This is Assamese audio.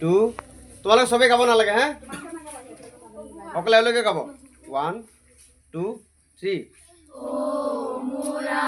2 তোমালোকে সবে গাব নালাগে হ্যাঁ অকলে গাব 1 2 3 ও মোরা